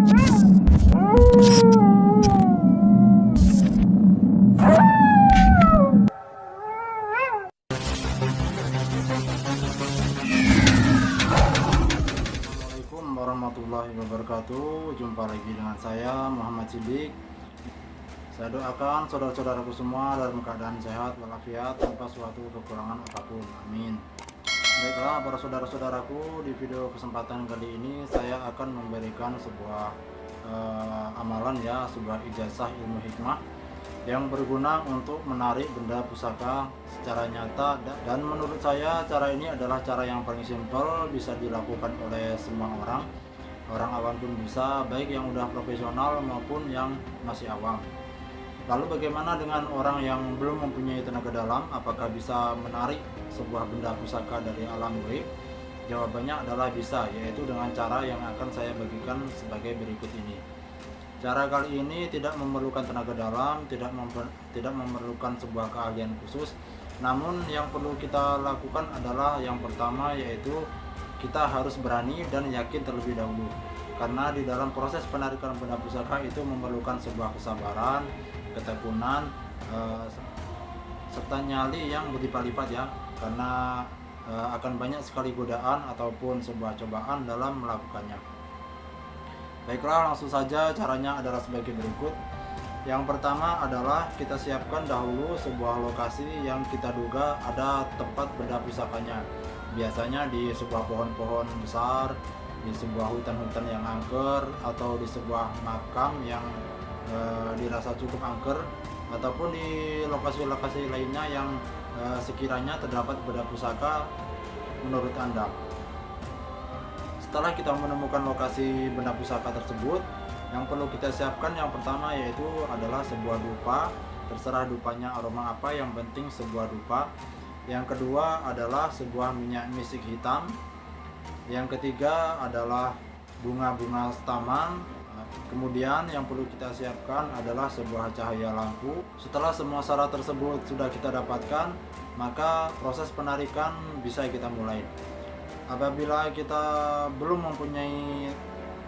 Assalamualaikum warahmatullahi wabarakatuh. Jumpa lagi dengan saya Muhammad Sidik. Saya doakan saudara-saudaraku semua dalam keadaan sehat walafiat tanpa suatu kekurangan apapun. Amin. Baiklah para saudara-saudaraku, di video kesempatan kali ini saya akan memberikan sebuah amalan ya, sebuah ijazah ilmu hikmah yang berguna untuk menarik benda pusaka secara nyata, dan menurut saya cara ini adalah cara yang paling simpel, bisa dilakukan oleh semua orang awam pun bisa, baik yang udah profesional maupun yang masih awam. Lalu bagaimana dengan orang yang belum mempunyai tenaga dalam? Apakah bisa menarik sebuah benda pusaka dari alam gaib? Jawabannya adalah bisa, yaitu dengan cara yang akan saya bagikan sebagai berikut ini. Cara kali ini tidak memerlukan tenaga dalam, tidak memerlukan sebuah keahlian khusus. Namun yang perlu kita lakukan adalah yang pertama, yaitu kita harus berani dan yakin terlebih dahulu. Karena di dalam proses penarikan benda pusaka itu memerlukan sebuah kesabaran, ketekunan, serta nyali yang berlipat-lipat ya, karena akan banyak sekali godaan ataupun sebuah cobaan dalam melakukannya. Baiklah, langsung saja. Caranya adalah sebagai berikut. Yang pertama adalah kita siapkan dahulu sebuah lokasi yang kita duga ada tempat benda pusakanya. Biasanya di sebuah pohon-pohon besar, di sebuah hutan-hutan yang angker, atau di sebuah makam yang dirasa cukup angker, ataupun di lokasi-lokasi lainnya yang sekiranya terdapat benda pusaka menurut Anda. Setelah kita menemukan lokasi benda pusaka tersebut, yang perlu kita siapkan yang pertama yaitu adalah sebuah dupa. Terserah dupanya aroma apa, yang penting sebuah dupa. Yang kedua adalah sebuah minyak misik hitam. Yang ketiga adalah bunga-bunga taman. Kemudian yang perlu kita siapkan adalah sebuah cahaya lampu. Setelah semua syarat tersebut sudah kita dapatkan, maka proses penarikan bisa kita mulai. Apabila kita belum mempunyai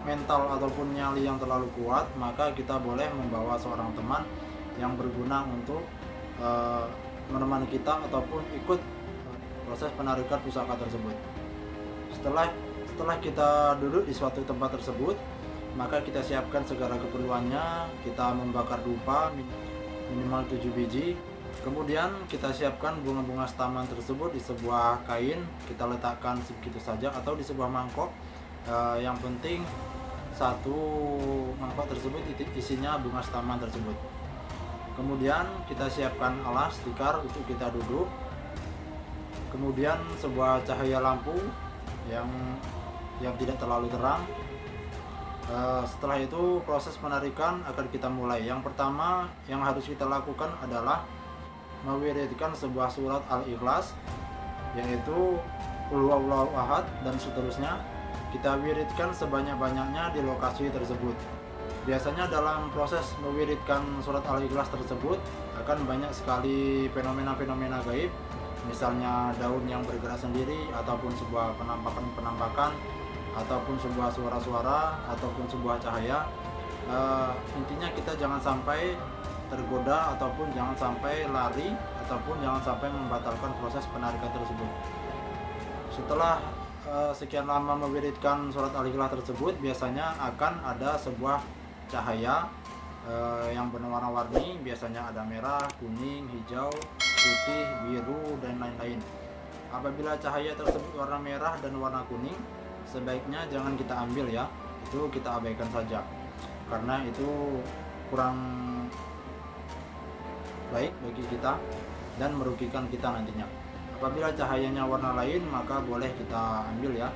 mental ataupun nyali yang terlalu kuat, maka kita boleh membawa seorang teman yang berguna untuk menemani kita ataupun ikut proses penarikan pusaka tersebut. Setelah kita duduk di suatu tempat tersebut, maka kita siapkan segala keperluannya. Kita membakar dupa minimal 7 biji. Kemudian kita siapkan bunga-bunga taman tersebut di sebuah kain. Kita letakkan segitu saja atau di sebuah mangkok. Yang penting satu mangkok tersebut isinya bunga taman tersebut. Kemudian kita siapkan alas tikar untuk kita duduk. Kemudian sebuah cahaya lampu yang tidak terlalu terang. Setelah itu proses penarikan akan kita mulai. Yang pertama yang harus kita lakukan adalah mewiridkan sebuah surat Al-Ikhlas, yaitu Qul huwallahu ahad dan seterusnya. Kita wiridkan sebanyak-banyaknya di lokasi tersebut. Biasanya dalam proses mewiridkan surat Al-Ikhlas tersebut akan banyak sekali fenomena-fenomena gaib, misalnya daun yang bergerak sendiri, ataupun sebuah penampakan, ataupun sebuah suara-suara, ataupun sebuah cahaya. Intinya kita jangan sampai tergoda, ataupun jangan sampai lari, ataupun jangan sampai membatalkan proses penarikan tersebut. Setelah sekian lama mewiridkan surat Al-Ikhlas tersebut, biasanya akan ada sebuah cahaya yang berwarna-warni. Biasanya ada merah, kuning, hijau, putih, biru, dan lain-lain. Apabila cahaya tersebut warna merah dan warna kuning, sebaiknya jangan kita ambil ya, itu kita abaikan saja, karena itu kurang baik bagi kita dan merugikan kita nantinya. Apabila cahayanya warna lain, maka boleh kita ambil ya.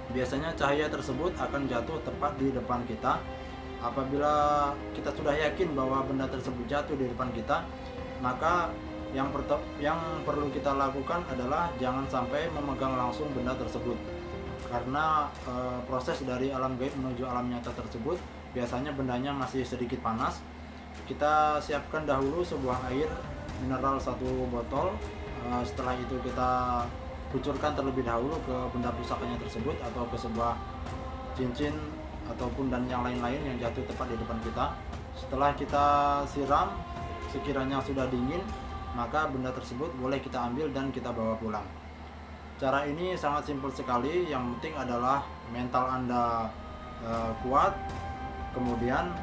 Biasanya cahaya tersebut akan jatuh tepat di depan kita. Apabila kita sudah yakin bahwa benda tersebut jatuh di depan kita, maka yang perlu kita lakukan adalah jangan sampai memegang langsung benda tersebut. Karena proses dari alam gaib menuju alam nyata tersebut biasanya bendanya masih sedikit panas. Kita siapkan dahulu sebuah air mineral 1 botol. Setelah itu kita kucurkan terlebih dahulu ke benda pusakanya tersebut, atau ke sebuah cincin ataupun dan yang lain-lain yang jatuh tepat di depan kita. Setelah kita siram, sekiranya sudah dingin, maka benda tersebut boleh kita ambil dan kita bawa pulang. Cara ini sangat simpel sekali, yang penting adalah mental Anda kuat, kemudian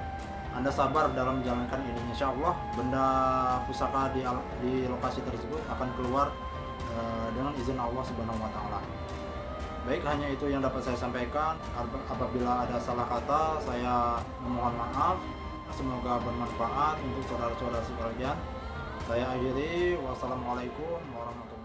Anda sabar dalam menjalankan ini. Insya Allah benda pusaka di lokasi tersebut akan keluar dengan izin Allah Subhanahu wa Ta'ala. Baik, hanya itu yang dapat saya sampaikan. Apabila ada salah kata, saya memohon maaf. Semoga bermanfaat untuk saudara-saudara sekalian. Saya akhiri, wassalamualaikum warahmatullahi wabarakatuh.